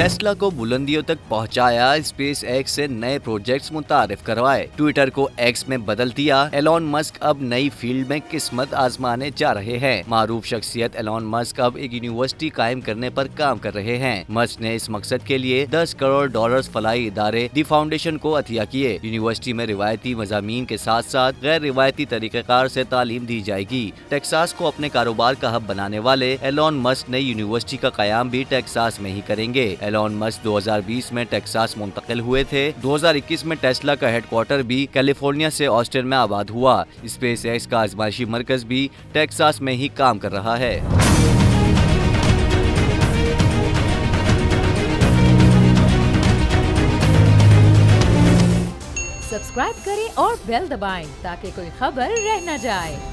Tesla को बुलंदियों तक पहुंचाया, स्पेस एक्स से नए प्रोजेक्ट्स मुतारिफ करवाए, ट्विटर को एक्स में बदल दिया। एलोन मस्क अब नई फील्ड में किस्मत आजमाने जा रहे हैं। मारूफ शख्सियत एलोन मस्क अब एक यूनिवर्सिटी कायम करने पर काम कर रहे हैं। मस्क ने इस मकसद के लिए $10 करोड़ फलाई इदारे दी फाउंडेशन को अतिया किए। यूनिवर्सिटी में रिवायती मज़ामीन के साथ साथ गैर रिवायती तरीक़ेकार से तालीम दी जाएगी। टेक्सास को अपने कारोबार का हब बनाने वाले एलोन मस्क नई यूनिवर्सिटी का कयाम भी टेक्सास में ही करेंगे। एलोन मस्क 2020 में टेक्सास मुंतकिल हुए थे। 2021 में टेस्ला का हेडक्वार्टर भी कैलिफोर्निया से ऑस्टिन में आबाद हुआ। स्पेस एक्स का आजमाइशी मरकज भी टेक्सास में ही काम कर रहा है। सब्सक्राइब करें और बेल दबाएं ताकि कोई खबर रह न जाए।